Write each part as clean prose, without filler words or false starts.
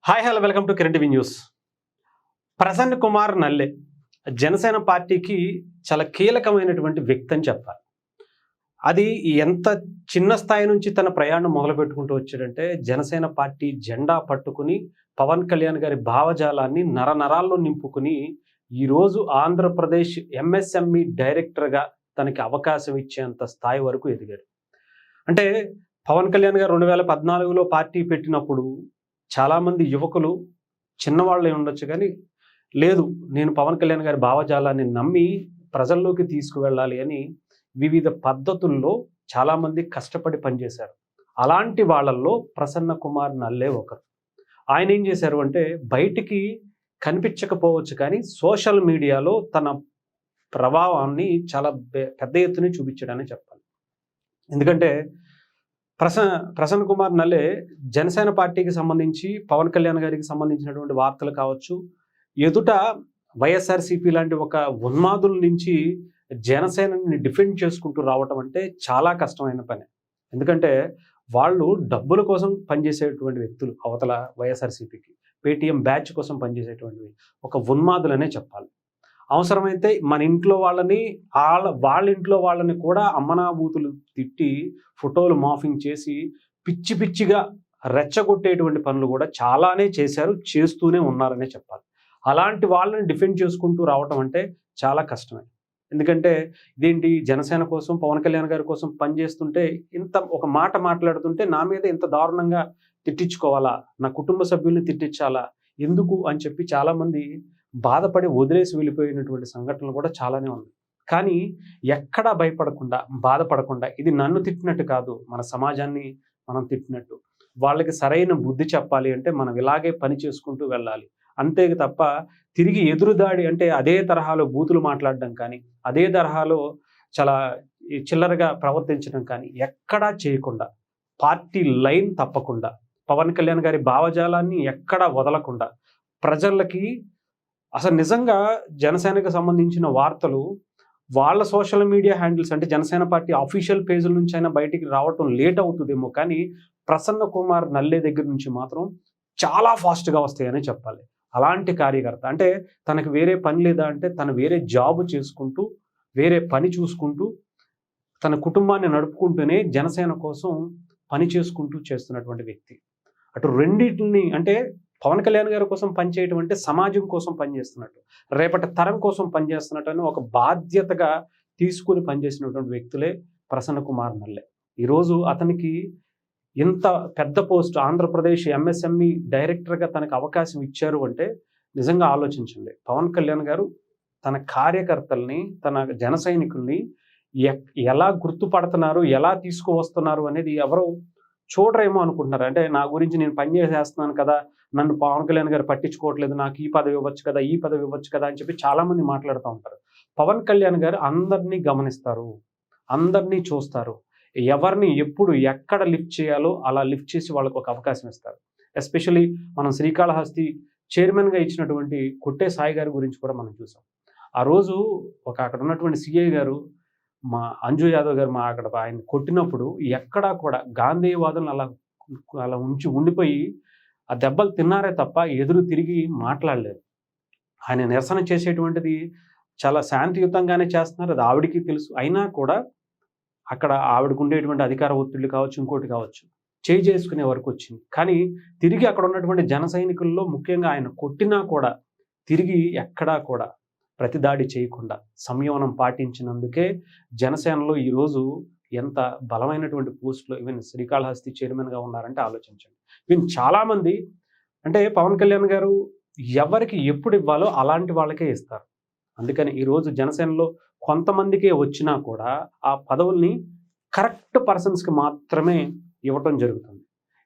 Hi hello welcome to Kiran TV news. Prasanna Kumar Nalle Janasena పార్టీకి చాలా కీలకమైనటువంటి వ్యక్తి అని చెప్పాలి. అది ఎంత చిన్న స్థాయి నుంచి తన ప్రయాణం మొదలుపెట్టుకుంటూ వచ్చాడంటే జనసేన పార్టీ జెండా పట్టుకుని పవన్ కళ్యాణ్ గారి భావజాలాన్ని నరనరాల్లో నింపుకుని ఈరోజు ఆంధ్రప్రదేశ్ ఎంఎస్ఎంఈ డైరెక్టర్గా తనకి అవకాశం ఇచ్చేంత స్థాయి వరకు ఎదిగాడు. అంటే పవన్ కళ్యాణ్ గారు 2014లో పార్టీ పెట్టినప్పుడు చాలామంది యువకులు చిన్నవాళ్ళే ఉండొచ్చు కానీ లేదు నేను పవన్ కళ్యాణ్ గారి భావజాలాన్ని నమ్మి ప్రజల్లోకి తీసుకువెళ్ళాలి అని వివిధ పద్ధతుల్లో చాలామంది కష్టపడి పనిచేశారు. అలాంటి వాళ్ళల్లో ప్రసన్న కుమార్ నల్లే ఒకరు. ఆయన ఏం చేశారు అంటే బయటికి కనిపించకపోవచ్చు కానీ సోషల్ మీడియాలో తన ప్రభావాన్ని చాలా పెద్ద ఎత్తున చూపించడాన్ని చెప్పాలి. ఎందుకంటే ప్రసన్న కుమార్ నల్లే జనసేన పార్టీకి సంబంధించి పవన్ కళ్యాణ్ గారికి సంబంధించినటువంటి వార్తలు కావచ్చు, ఎదుట వైఎస్ఆర్సీపీ లాంటి ఒక ఉన్మాదుల నుంచి జనసేనని డిఫెండ్ చేసుకుంటూ రావటం అంటే చాలా కష్టమైన పని. ఎందుకంటే వాళ్ళు డబ్బుల కోసం పనిచేసేటువంటి వ్యక్తులు అవతల వైఎస్ఆర్సీపీకి పేటీఎం బ్యాచ్ కోసం పనిచేసేటువంటివి ఒక ఉన్మాదులనే చెప్పాలి. అవసరమైతే మన ఇంట్లో వాళ్ళని వాళ్ళ ఇంట్లో వాళ్ళని కూడా అమ్మనాబూతులు తిట్టి ఫోటోలు మాఫింగ్ చేసి పిచ్చి పిచ్చిగా రెచ్చగొట్టేటువంటి పనులు కూడా చాలానే చేశారు, చేస్తూనే ఉన్నారనే చెప్పాలి. అలాంటి వాళ్ళని డిఫెండ్ చేసుకుంటూ రావటం అంటే చాలా కష్టమే. ఎందుకంటే ఇదేంటి జనసేన కోసం పవన్ కళ్యాణ్ గారి కోసం పనిచేస్తుంటే ఇంత ఒక మాట మాట్లాడుతుంటే నా మీద ఇంత దారుణంగా తిట్టించుకోవాలా, నా కుటుంబ సభ్యుల్ని తిట్టించాలా ఎందుకు అని చెప్పి చాలామంది బాధపడి వదిలేసి వెళ్ళిపోయినటువంటి సంఘటనలు కూడా చాలానే ఉన్నాయి. కానీ ఎక్కడా భయపడకుండా బాధపడకుండా ఇది నన్ను తిట్టినట్టు కాదు, మన సమాజాన్ని మనం తిట్టినట్టు, వాళ్ళకి సరైన బుద్ధి చెప్పాలి అంటే మనం ఇలాగే పని చేసుకుంటూ వెళ్ళాలి అంతే తప్ప తిరిగి ఎదురుదాడి అంటే అదే తరహాలో బూతులు మాట్లాడడం కానీ అదే తరహాలో చాలా చిల్లరగా ప్రవర్తించడం కానీ ఎక్కడా చేయకుండా పార్టీ లైన్ తప్పకుండా పవన్ కళ్యాణ్ గారి భావజాలాన్ని ఎక్కడా వదలకుండా ప్రజలకి అసలు నిజంగా జనసేనకు సంబంధించిన వార్తలు వాళ్ళ సోషల్ మీడియా హ్యాండిల్స్ అంటే జనసేన పార్టీ అఫీషియల్ పేజీల నుంచి అయినా బయటికి రావటం లేట్ అవుతుందేమో కానీ ప్రసన్న కుమార్ నల్లే దగ్గర నుంచి మాత్రం చాలా ఫాస్ట్గా వస్తాయని చెప్పాలి. అలాంటి కార్యకర్త అంటే తనకు వేరే పని లేదా అంటే తను వేరే జాబ్ చేసుకుంటూ వేరే పని చూసుకుంటూ తన కుటుంబాన్ని నడుపుకుంటూనే జనసేన కోసం పని చేసుకుంటూ చేస్తున్నటువంటి వ్యక్తి. అటు రెండింటిని అంటే పవన్ కళ్యాణ్ గారి కోసం పనిచేయటం అంటే సమాజం కోసం పనిచేస్తున్నట్టు, రేపటి తరం కోసం పనిచేస్తున్నట్టు అని ఒక బాధ్యతగా తీసుకుని పనిచేసినటువంటి వ్యక్తులే ప్రసన్న కుమార్ నల్లే. ఈరోజు అతనికి ఇంత పెద్ద పోస్ట్ ఆంధ్రప్రదేశ్ ఎంఎస్ఎంఈ డైరెక్టర్గా తనకు అవకాశం ఇచ్చారు అంటే నిజంగా ఆలోచించండి. పవన్ కళ్యాణ్ గారు తన కార్యకర్తల్ని తన జన సైనికుల్ని ఎలా గుర్తుపడుతున్నారు, ఎలా తీసుకువస్తున్నారు అనేది ఎవరు చూడరేమో అనుకుంటున్నారు. అంటే నా గురించి నేను పని చేసేస్తున్నాను కదా, నన్ను పవన్ కళ్యాణ్ గారు పట్టించుకోవట్లేదు, నాకు ఈ పదవి ఇవ్వచ్చు కదా, ఈ పదవి ఇవ్వచ్చు కదా అని చెప్పి చాలామంది మాట్లాడుతూ ఉంటారు. పవన్ కళ్యాణ్ గారు అందరినీ గమనిస్తారు, అందరినీ చూస్తారు, ఎవరిని ఎప్పుడు ఎక్కడ లిఫ్ట్ చేయాలో అలా లిఫ్ట్ చేసి వాళ్ళకు ఒక అవకాశం ఇస్తారు. ఎస్పెషలీ మనం శ్రీకాళహస్తి చైర్మన్గా ఇచ్చినటువంటి కొట్టే సాయి గారి గురించి కూడా మనం చూసాం. ఆ రోజు అక్కడ ఉన్నటువంటి సిఐ గారు మా అంజు యాదవ్ గారు అక్కడ ఆయన కొట్టినప్పుడు ఎక్కడా కూడా గాంధీవాదులను అలా ఉండిపోయి ఆ దెబ్బలు తిన్నారే తప్ప ఎదురు తిరిగి మాట్లాడలేదు. ఆయన నిరసన చేసేటువంటిది చాలా శాంతియుతంగానే చేస్తున్నారు, అది ఆవిడికి తెలుసు. అయినా కూడా అక్కడ ఆవిడకు ఉండేటువంటి అధికార ఒత్తిళ్లు కావచ్చు, ఇంకోటి కావచ్చు, చేసుకునే వరకు వచ్చింది. కానీ తిరిగి అక్కడ ఉన్నటువంటి జన సైనికుల్లో ముఖ్యంగా ఆయన కొట్టినా కూడా తిరిగి ఎక్కడా కూడా ప్రతిదాడి చేయకుండా సంయమనం పాటించినందుకే జనసేనలో ఈరోజు ఎంత బలమైనటువంటి పోస్టులో ఈవెన్ శ్రీకాళహస్తి చైర్మన్గా ఉన్నారంటే ఆలోచించండి. ఈవెన్ చాలామంది అంటే పవన్ కళ్యాణ్ గారు ఎవరికి ఎప్పుడు ఇవ్వాలో అలాంటి వాళ్ళకే ఇస్తారు. అందుకని ఈరోజు జనసేనలో కొంతమందికే వచ్చినా కూడా ఆ పదవుల్ని కరెక్ట్ పర్సన్స్కి మాత్రమే ఇవ్వటం జరుగుతుంది.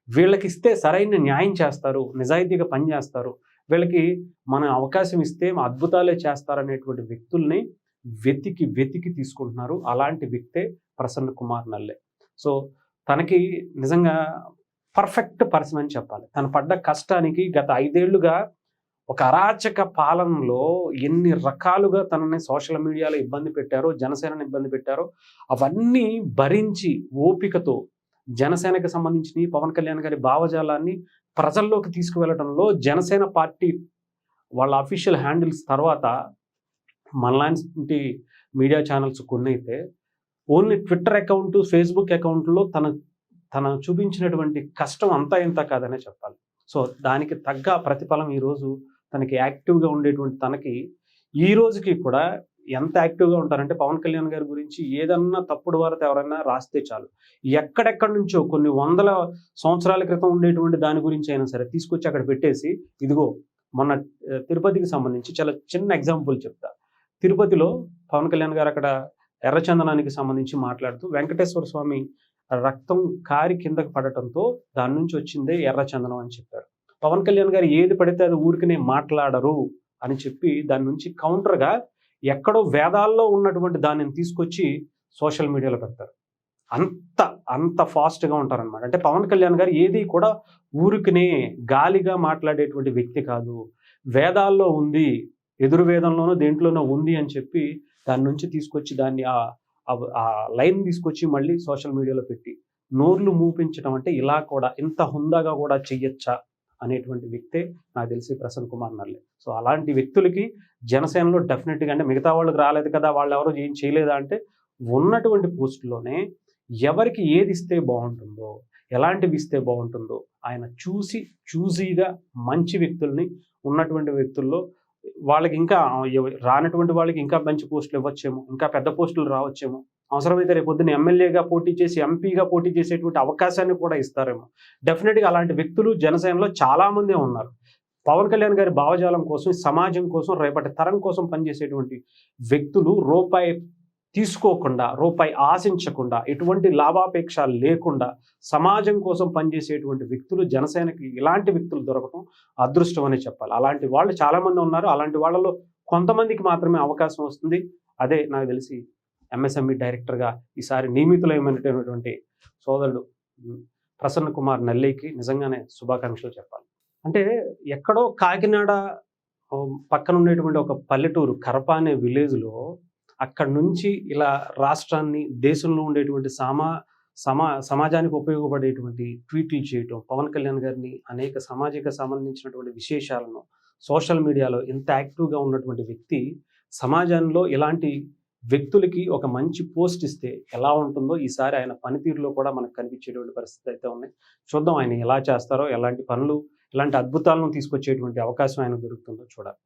వీళ్ళకి ఇస్తే సరైన న్యాయం చేస్తారు, నిజాయితీగా పనిచేస్తారు, వీళ్ళకి మనం అవకాశం ఇస్తే అద్భుతాలే చేస్తారనేటువంటి వ్యక్తుల్ని వెతికి తీసుకుంటున్నారు. అలాంటి వ్యక్తే ప్రసన్న కుమార్ నల్లే. సో తనకి నిజంగా పర్ఫెక్ట్ పర్సన్ అని చెప్పాలి. తను పడ్డ కష్టానికి గత 5 ఏళ్లుగా ఒక అరాచక పాలనలో ఎన్ని రకాలుగా తనని సోషల్ మీడియాలో ఇబ్బంది పెట్టారో, జనసేనని ఇబ్బంది పెట్టారో అవన్నీ భరించి ఓపికతో జనసేనకి సంబంధించిన పవన్ కళ్యాణ్ గారి భావజాలాన్ని ప్రజల్లోకి తీసుకువెళ్ళడంలో జనసేన పార్టీ వాళ్ళ అఫీషియల్ హ్యాండిల్స్ తర్వాత మనలాంటి మీడియా ఛానల్స్ కొన్ని అయితే ఓన్లీ ట్విట్టర్ అకౌంట్, ఫేస్బుక్ అకౌంట్లో తన చూపించినటువంటి కష్టం అంతా ఇంత కాదనే చెప్పాలి. సో దానికి తగ్గ ప్రతిఫలం ఈరోజు తనకి యాక్టివ్గా ఉండేటువంటి తనకి ఈ రోజుకి కూడా ఎంత యాక్టివ్గా ఉంటారంటే పవన్ కళ్యాణ్ గారి గురించి ఏదన్నా తప్పుడు వార్త ఎవరైనా రాస్తే చాలు, ఎక్కడెక్కడి నుంచో కొన్ని వందల సంవత్సరాల క్రితం ఉండేటువంటి దాని గురించి అయినా సరే తీసుకొచ్చి అక్కడ పెట్టేసి, ఇదిగో మొన్న తిరుపతికి సంబంధించి చాలా చిన్న ఎగ్జాంపుల్ చెప్తా. తిరుపతిలో పవన్ కళ్యాణ్ గారు అక్కడ ఎర్రచందనానికి సంబంధించి మాట్లాడుతూ వెంకటేశ్వర స్వామి రక్తం కారి కిందకు పడటంతో దాని నుంచి వచ్చిందే ఎర్రచందనం అని చెప్పారు. పవన్ కళ్యాణ్ గారు ఏది పడితే అది ఊరికనే మాట్లాడరు అని చెప్పి దాని నుంచి కౌంటర్గా ఎక్కడో వేదాల్లో ఉన్నటువంటి దానిని తీసుకొచ్చి సోషల్ మీడియాలో పెడతారు. అంత అంత ఫాస్ట్గా ఉంటారనమాట. అంటే పవన్ కళ్యాణ్ గారు ఏది కూడా ఊరికనే గాలిగా మాట్లాడేటువంటి వ్యక్తి కాదు. వేదాల్లో ఉంది, ఎదురు వేదంలోనో దేంట్లోనో ఉంది అని చెప్పి దాని నుంచి తీసుకొచ్చి దాన్ని ఆ లైన్ తీసుకొచ్చి మళ్ళీ సోషల్ మీడియాలో పెట్టి నోర్లు మూపించడం అంటే ఇలా కూడా ఇంత హుందాగా కూడా చెయ్యొచ్చా అనేటువంటి వ్యక్తే నాకు తెలిసి ప్రసన్న కుమార్ నల్లే. సో అలాంటి వ్యక్తులకి జనసేనలో డెఫినెట్గా, అంటే మిగతా వాళ్ళకి రాలేదు కదా, వాళ్ళు ఎవరు ఏం చేయలేదా అంటే, ఉన్నటువంటి పోస్టులోనే ఎవరికి ఏది ఇస్తే బాగుంటుందో, ఎలాంటివి ఇస్తే బాగుంటుందో ఆయన చూసీగా మంచి వ్యక్తుల్ని, ఉన్నటువంటి వ్యక్తుల్లో వాళ్ళకి ఇంకా రానటువంటి వాళ్ళకి ఇంకా మంచి పోస్టులు ఇవ్వచ్చేమో, ఇంకా పెద్ద పోస్టులు రావచ్చేమో, అవసరమైతే రేపు పొద్దున్న ఎమ్మెల్యేగా పోటీ చేసి ఎంపీగా పోటీ చేసేటువంటి అవకాశాన్ని కూడా ఇస్తారేమో. డెఫినెట్గా అలాంటి వ్యక్తులు జనసేనలో చాలామందే ఉన్నారు. పవన్ కళ్యాణ్ గారి భావజాలం కోసం, సమాజం కోసం, రేపటి తరం కోసం పనిచేసేటువంటి వ్యక్తులు రూపాయి తీసుకోకుండా, రూపాయి ఆశించకుండా, ఎటువంటి లాభాపేక్ష లేకుండా సమాజం కోసం పనిచేసేటువంటి వ్యక్తులు జనసేనకి ఇలాంటి వ్యక్తులు దొరకడం అదృష్టం అని చెప్పాలి. అలాంటి వాళ్ళు చాలామంది ఉన్నారు. అలాంటి వాళ్ళలో కొంతమందికి మాత్రమే అవకాశం వస్తుంది. అదే నాకు తెలిసి ఎంఎస్ఎంఈ డైరెక్టర్గా ఈసారి నియమితులైనటువంటి సోదరుడు ప్రసన్న కుమార్ నల్లేకి నిజంగానే శుభాకాంక్షలు చెప్పాలి. అంటే ఎక్కడో కాకినాడ పక్కన ఉండేటువంటి ఒక పల్లెటూరు కరప అనే విలేజ్లో అక్కడి నుంచి ఇలా రాష్ట్రాన్ని, దేశంలో ఉండేటువంటి సమాజానికి ఉపయోగపడేటువంటి ట్వీట్లు చేయటం, పవన్ కళ్యాణ్ గారిని అనేక సామాజిక సంబంధించినటువంటి విశేషాలను సోషల్ మీడియాలో ఇంత యాక్టివ్గా ఉన్నటువంటి వ్యక్తి సమాజంలో ఇలాంటి వ్యక్తులకి ఒక మంచి పోస్ట్ ఇస్తే ఎలా ఉంటుందో ఈసారి ఆయన పనితీరులో కూడా మనకు కనిపించేటువంటి పరిస్థితి అయితే ఉన్నాయి. చూద్దాం ఆయన ఎలా చేస్తారో, ఎలాంటి పనులు, ఎలాంటి అద్భుతాలను తీసుకొచ్చేటువంటి అవకాశం ఆయన దొరుకుతుందో చూడాలి.